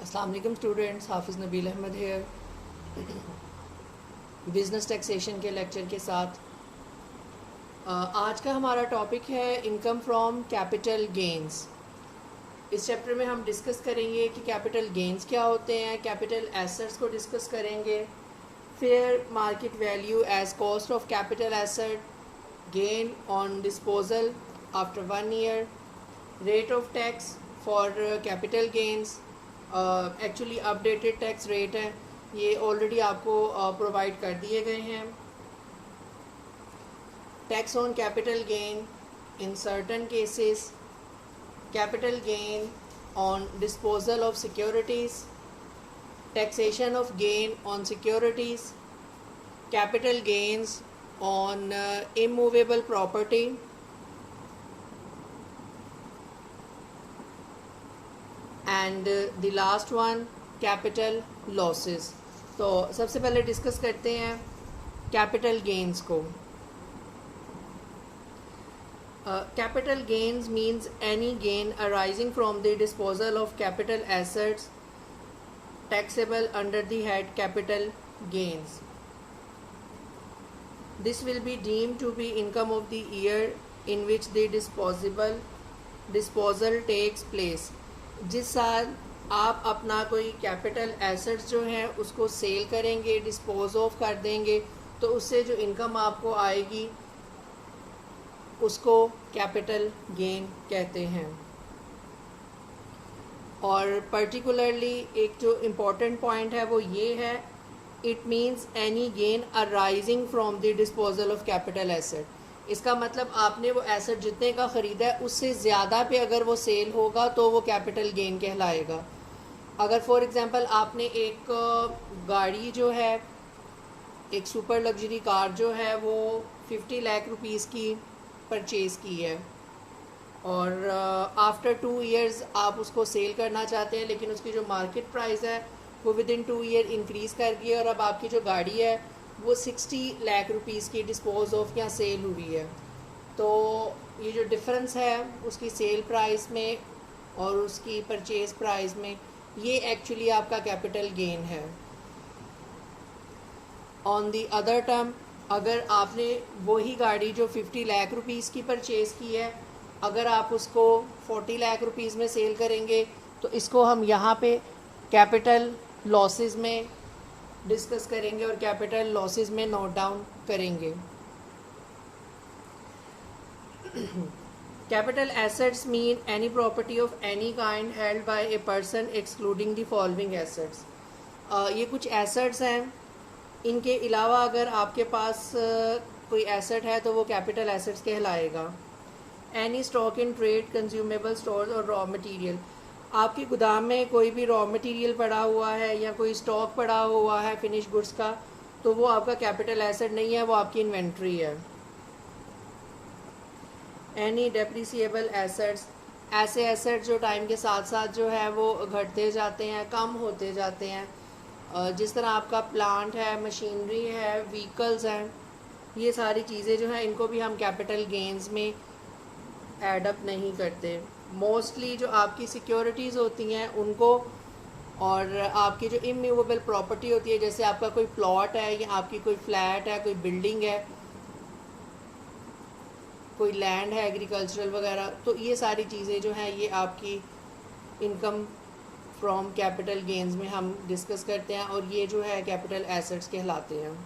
अस्सलाम वालेकुम students, Hafiz Nabeel Ahmed here business taxation के लेक्चर के साथ। आज का हमारा टॉपिक है इनकम फ्रॉम कैपिटल गेंस। इस चैप्टर में हम डिस्कस करेंगे कि कैपिटल गेंस क्या होते हैं, कैपिटल एसेट्स को डिस्कस करेंगे, fair market value as cost of capital asset, gain on disposal after 1 year, rate of tax for capital gains. Actually updated tax rate हैं, ये ऑलरेडी आपको प्रोवाइड कर दिए गए हैं। Tax on capital gain in certain cases, capital gain on disposal of securities, taxation of gain on securities, capital gains on immovable property, and the last one capital losses. तो सबसे पहले discuss करते हैं capital gains को। Capital gains means any gain arising from the disposal of capital assets taxable under the head capital gains. This will be deemed to be income of the year in which the disposal takes place. जिस साल आप अपना कोई capital assets जो हैं उसको cell करेंगे, dispose of कर देंगे, तो उससे जो इनकम आपको आएगी उसको कैपिटल गेन कहते हैं। और पर्टिकुलरली एक जो इम्पॉर्टेंट पॉइंट है वो ये है, it means any gain arising from the disposal of capital asset. इसका मतलब आपने वो एसेट जितने का ख़रीदा है उससे ज़्यादा पे अगर वो सेल होगा तो वो कैपिटल गेन कहलाएगा। अगर फॉर एग्ज़ाम्पल आपने एक गाड़ी जो है, एक सुपर लग्जरी कार जो है वो 50 लाख रुपीज़ की परचेज़ की है और आफ्टर 2 ईयर्स आप उसको सेल करना चाहते हैं, लेकिन उसकी जो मार्केट प्राइस है वो विद इन 2 ईयर इंक्रीज़ कर गई है और अब आपकी जो गाड़ी है वो 60 लाख रुपीज़ की डिस्पोज ऑफ या सेल हुई है। तो ये जो डिफरेंस है उसकी सेल प्राइस में और उसकी परचेज प्राइस में, ये एक्चुअली आपका कैपिटल गेन है। ऑन दी अदर टर्म, अगर आपने वही गाड़ी जो 50 लाख रुपीज़ की परचेज़ की है, अगर आप उसको 40 लाख रुपीज़ में सेल करेंगे तो इसको हम यहाँ पे कैपिटल लॉसेस में डिस्कस करेंगे और कैपिटल लॉसेस में नोट डाउन करेंगे। Capital assets mean any property of any kind held by a person excluding the following assets. ये कुछ एसेट्स हैं, इनके अलावा अगर आपके पास कोई एसेट है तो वो कैपिटल एसेट्स कहलाएगा। Any stock in trade, consumable stores और रॉ मटेरियल। आपके गोदाम में कोई भी रॉ मटेरियल पड़ा हुआ है या कोई स्टॉक पड़ा हुआ है फिनिश गुड्स का, तो वो आपका कैपिटल एसेट नहीं है, वो आपकी इन्वेंट्री है। एनी डेप्रिसिएबल एसेट्स, ऐसे एसेट जो टाइम के साथ साथ जो है वो घटते जाते हैं, कम होते जाते हैं। जिस तरह आपका प्लांट है, मशीनरी है, व्हीकल्स हैं, ये सारी चीज़ें जो हैं इनको भी हम कैपिटल गेन्स में एडअप नहीं करते। मोस्टली जो आपकी सिक्योरिटीज़ होती हैं उनको, और आपकी जो इमूवेबल प्रॉपर्टी होती है, जैसे आपका कोई प्लॉट है या आपकी कोई फ्लैट है, कोई बिल्डिंग है, कोई लैंड है एग्रीकल्चरल वगैरह, तो ये सारी चीज़ें जो हैं ये आपकी इनकम फ्रॉम कैपिटल गेन्स में हम डिस्कस करते हैं और ये जो है कैपिटल एसेट्स कहलाते हैं।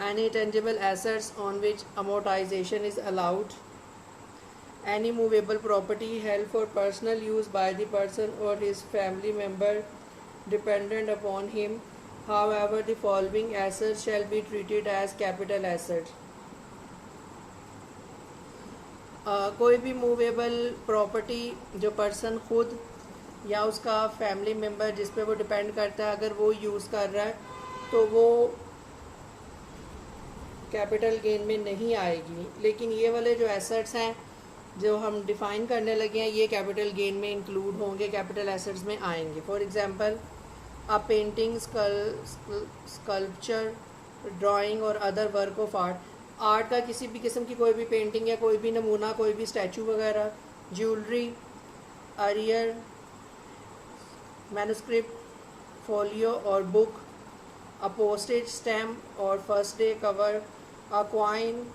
Any tangible assets on which amortization is allowed, any movable property held for personal use by the person or his family member dependent upon him, however the following assets shall be treated as capital assets. कोई भी movable property जो person खुद या उसका family member जिस पे वो depend करता है, अगर वो यूज़ कर रहा है तो वो कैपिटल गेन में नहीं आएगी। लेकिन ये वाले जो एसेट्स हैं जो हम डिफ़ाइन करने लगे हैं ये कैपिटल गेन में इंक्लूड होंगे, कैपिटल एसेट्स में आएंगे। For example a painting, sculpture, drawing और other work of art. Art का किसी भी किस्म की कोई भी पेंटिंग या कोई भी नमूना, कोई भी स्टैचू वगैरह, ज्वेलरी, अरियर, मैन्युस्क्रिप्ट, फोलियो और बुक, अ पोस्टेज स्टैम्प और फर्स्ट डे कवर, अ क्वाइन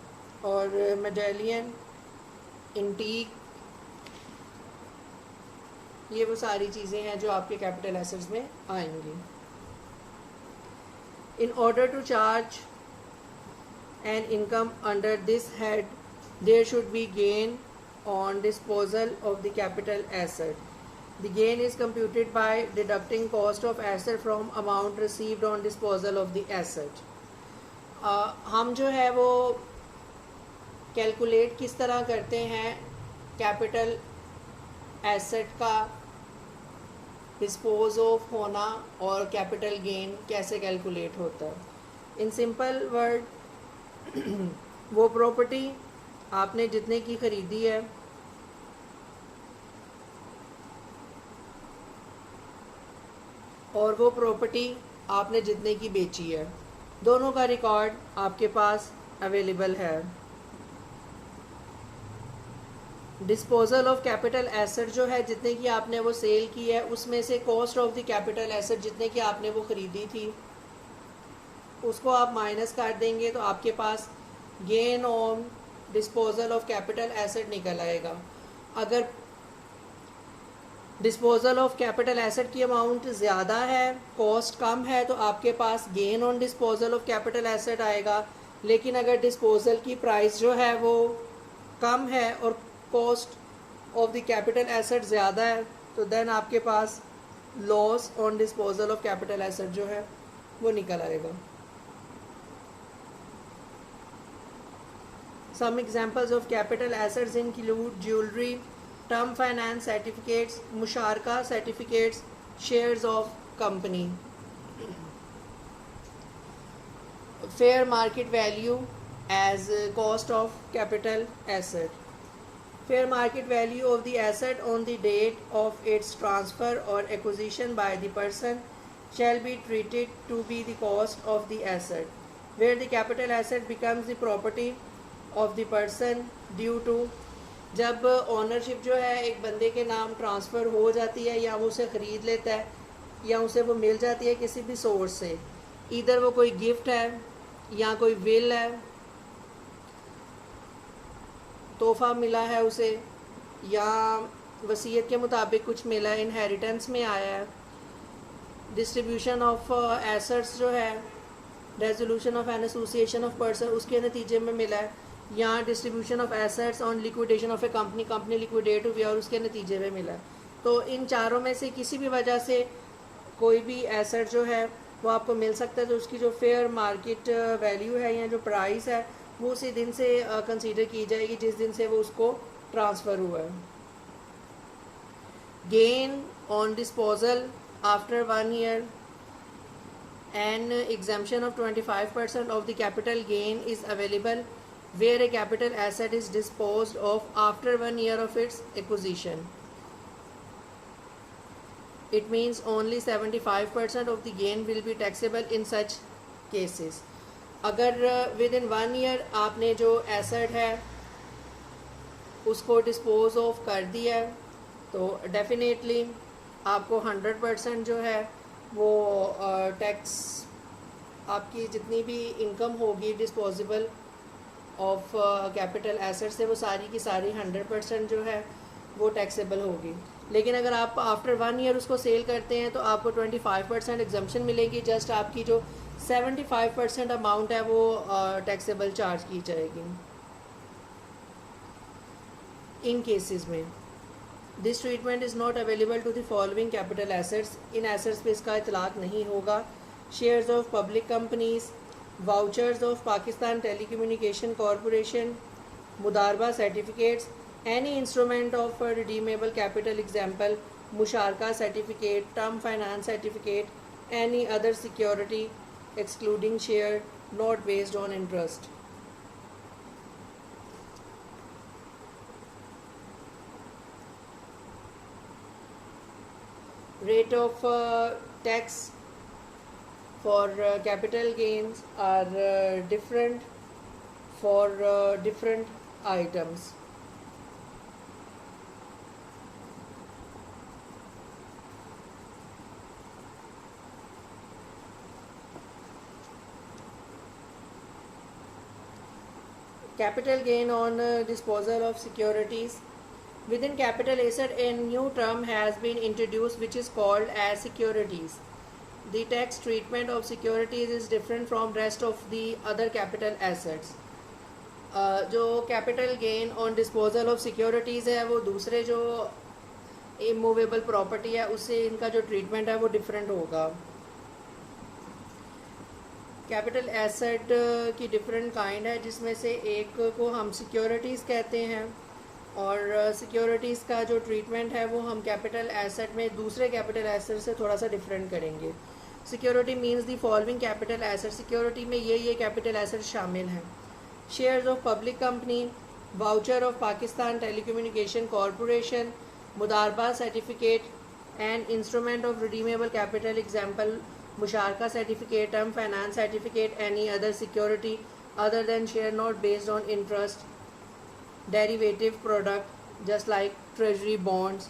और मेडेलियन, इंटीक, ये वो सारी चीज़ें हैं जो आपके कैपिटल एसेट्स में आएंगी. In order to charge an income under this head, there should be gain on disposal of the capital asset. The gain is computed by deducting cost of asset from amount received on disposal of the asset. हम जो है वो calculate किस तरह करते हैं capital asset का dispose of होना और कैपिटल गेन कैसे कैलकुलेट होता है. इन सिंपल वर्ड, वो प्रॉपर्टी आपने जितने की ख़रीदी है और वो प्रॉपर्टी आपने जितने की बेची है, दोनों का रिकॉर्ड आपके पास अवेलेबल है. डिस्पोजल ऑफ कैपिटल एसेट जो है, जितने की आपने वो सेल की है, उसमें से cost of the capital asset जितने की आपने वो ख़रीदी थी उसको आप माइनस कर देंगे तो आपके पास gain on disposal of capital asset निकल आएगा. अगर डिस्पोजल ऑफ कैपिटल एसेट की अमाउंट ज़्यादा है, कॉस्ट कम है, तो आपके पास gain on disposal of capital asset आएगा. लेकिन अगर डिस्पोजल की प्राइस जो है वो कम है और cost of the capital asset ज़्यादा है, तो देन आपके पास loss on disposal of capital asset जो है वो निकल आएगा. Some examples of capital assets include jewellery, term finance certificates, मुशारका certificates, shares of company. Fair market value as cost of capital asset. Fair market value of the asset on the date of its transfer or acquisition by the person shall be treated to be the cost of the asset, where the capital asset becomes the property of the person due to, जब ownership जो है एक बंदे के नाम transfer हो जाती है या वो उसे ख़रीद लेता है या उसे वो मिल जाती है किसी भी सोर्स से, इधर वो कोई गिफ्ट है या कोई विल है, तोहफ़ा मिला है उसे, या वसीयत के मुताबिक कुछ मिला है, इनहेरिटेंस में आया है, डिस्ट्रीब्यूशन ऑफ एसेट्स जो है, resolution of an association of person उसके नतीजे में मिला है, या distribution of assets on liquidation of A company, company liquidate हुई और उसके नतीजे में मिला है. तो इन चारों में से किसी भी वजह से कोई भी एसेट जो है वो आपको मिल सकता है, तो उसकी जो फेयर मार्केट वैल्यू है या जो प्राइस है वो उसी दिन से कंसीडर की जाएगी जिस दिन से वो उसको ट्रांसफ़र हुआ है. Gain on disposal after 1 year, an exemption of 25% of the capital gain is available where a capital asset is disposed of after 1 year of its acquisition. It means only 75% of the gain will be taxable in such cases. अगर with in 1 year आपने जो asset है उसको dispose of कर दिया है तो definitely आपको 100% जो है वो टैक्स, आपकी जितनी भी इनकम होगी डिस्पोजेबल ऑफ कैपिटल एसेट से वो सारी की सारी 100% जो है वो टैक्सेबल होगी. लेकिन अगर आप आफ्टर 1 year उसको सेल करते हैं तो आपको 25% एग्जम्पशन मिलेगी. जस्ट आपकी जो 75% अमाउंट है वो टैक्सेबल चार्ज की जाएगी. इन केसेस में this treatment is not available to the following capital assets. इन एसेट्स पे इसका इतलाक नहीं होगा. Shares of public companies, vouchers of Pakistan telecommunication corporation, मुदारबा certificates, any instrument of redeemable capital example मुशारका certificate, term finance certificate, any other security excluding share not based on interest. Rate of tax for capital gains are different for different items. Capital gain on disposal of securities. Within capital asset, a new term has been introduced which is called as securities. The tax treatment of securities is different from rest of the other capital assets. जो capital gain on disposal of securities है वो दूसरे जो immovable property है उससे इनका जो treatment है वो डिफरेंट होगा. कैपिटल एसेट की डिफरेंट काइंड है जिसमें से एक को हम सिक्योरिटीज़ कहते हैं और सिक्योरिटीज़ का जो ट्रीटमेंट है वो हम कैपिटल एसेट में दूसरे कैपिटल एसेट से थोड़ा सा डिफरेंट करेंगे. Security means the following capital asset. Security में ये कैपिटल एसेट शामिल हैं. Shares of public company, voucher of Pakistan telecommunication corporation, मुदारबा certificate and instrument of redeemable capital. Example मुशारका certificate, term finance certificate, any other security other than share note based on interest, derivative product just like treasury bonds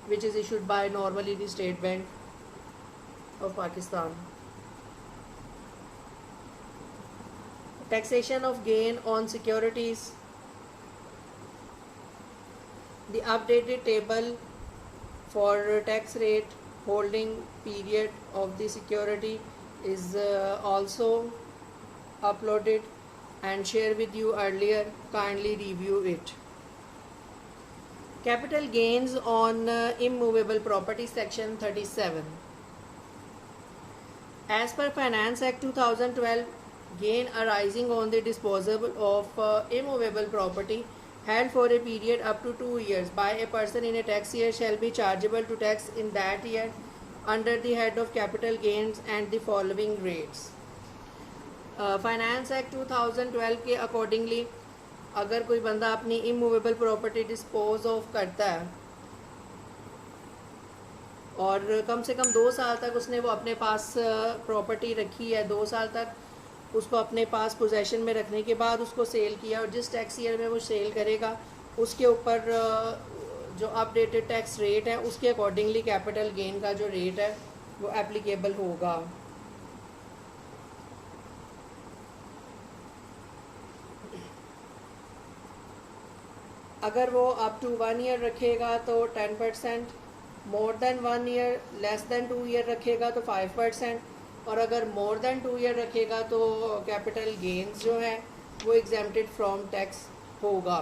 which is issued by normally the State Bank of Pakistan. Taxation of gain on securities. The updated table for tax rate, holding period of the security is also uploaded and shared with you earlier. Kindly review it. Capital gains on immovable property, section 37. As per Finance Act 2012, gain arising on the disposal of immovable property held for a period up to 2 years by a person in a tax year shall be chargeable to tax in that year under the head of capital gains and the following rates. Finance Act 2012 के accordingly अगर कोई बंदा अपनी immovable property dispose of करता है और कम से कम 2 साल तक उसने वो अपने पास प्रॉपर्टी रखी है, 2 साल तक उसको अपने पास पोजेशन में रखने के बाद उसको सेल किया और जिस टैक्स ईयर में वो सेल करेगा उसके ऊपर जो अपडेटेड टैक्स रेट है उसके अकॉर्डिंगली कैपिटल गेन का जो रेट है वो एप्लीकेबल होगा. अगर वो अप टू 1 ईयर रखेगा तो 10%, more than 1 year less than 2 year रखेगा तो 5%, और अगर मोर देन 2 ईयर रखेगा तो कैपिटल गेन्स जो है वो एग्जेम्प्टेड फ्रॉम टैक्स होगा.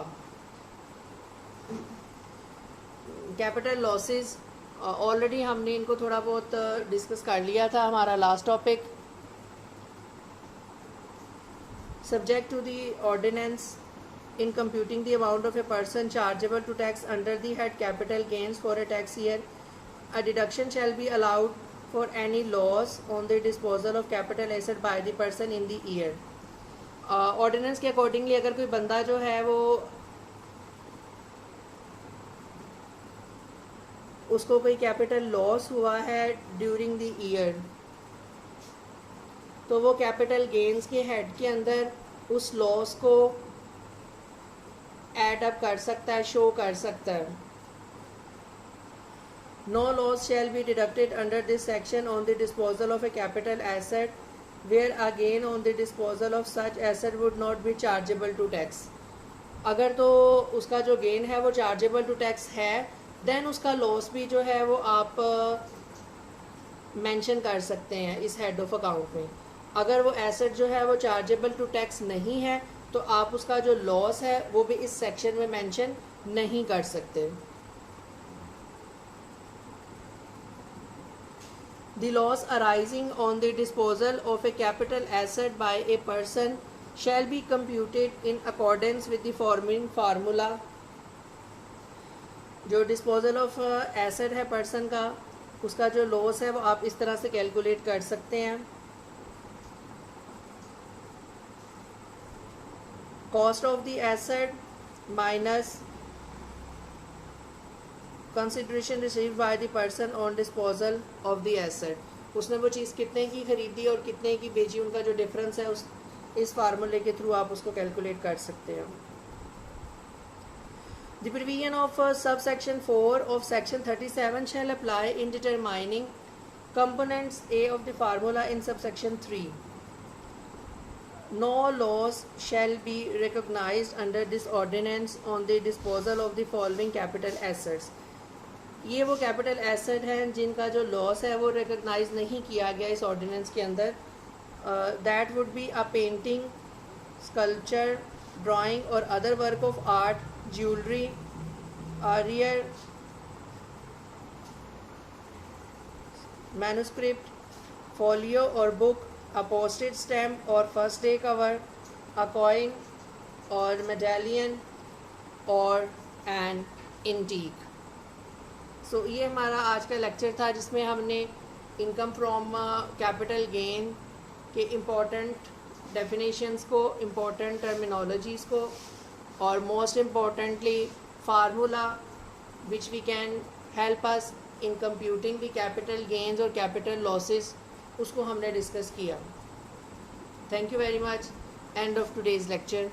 कैपिटल लॉसेस ऑलरेडी हमने इनको थोड़ा बहुत डिस्कस कर लिया था, हमारा last topic. Subject to the ordinance in computing the amount of a person chargeable to tax under the head capital gains for a tax year, a deduction shall be allowed for any loss on the disposal of capital asset by the person in the year. Ordinance के accordingly अगर कोई बंदा जो है वो उसको कोई capital loss हुआ है ड्यूरिंग द ईयर तो वो कैपिटल गेन्स के हेड के अंदर उस लॉस को एड अप कर सकता है, शो कर सकता है. No loss shall be deducted under this section on the disposal of a capital asset where a gain on the disposal of such asset would not be chargeable to tax. अगर तो उसका जो gain है वो chargeable to tax है then उसका loss भी जो है वो आप मेंशन कर सकते हैं इस हेड ऑफ अकाउंट में. अगर वो एसेट जो है वो चार्जेबल टू टैक्स नहीं है तो आप उसका जो लॉस है वो भी इस सेक्शन में मेंशन नहीं कर सकते. The loss arising on the disposal of a capital asset by a person shall be computed in accordance with the following formula. जो डिस्पोजल ऑफ एसेट है पर्सन का उसका जो लॉस है वो आप इस तरह से कैलकुलेट कर सकते हैं. Cost of the asset minus consideration received by the person on disposal of the asset. उसने वो चीज़ कितने की खरीदी और कितने की बेची उनका जो डिफरेंस है उस इस फार्मूले के थ्रू आप उसको कैलकुलेट कर सकते हैं. The provision of sub section 4 of section 37 shall apply in determining components A of the formula in sub section 3. no loss shall be recognized under this ordinance on the disposal of the following capital assets. ये वो capital asset हैं जिनका जो loss है वो recognise नहीं किया गया इस ऑर्डिनेंस के अंदर. That would be a painting, sculpture, drawing और other work of art, jewellery, rare manuscript, folio और book, a postage stamp or first day cover, a coin or medallion or an antique. So ये हमारा आज का lecture था जिसमें हमने income from capital gain के इम्पोर्टेंट डेफिनेशंस को, इम्पोर्टेंट टर्मिनोलॉजीज़ को और most importantly formula which we can help us in computing the capital gains और कैपिटल लॉसेस, उसको हमने डिस्कस किया. Thank you very much. End of today's lecture.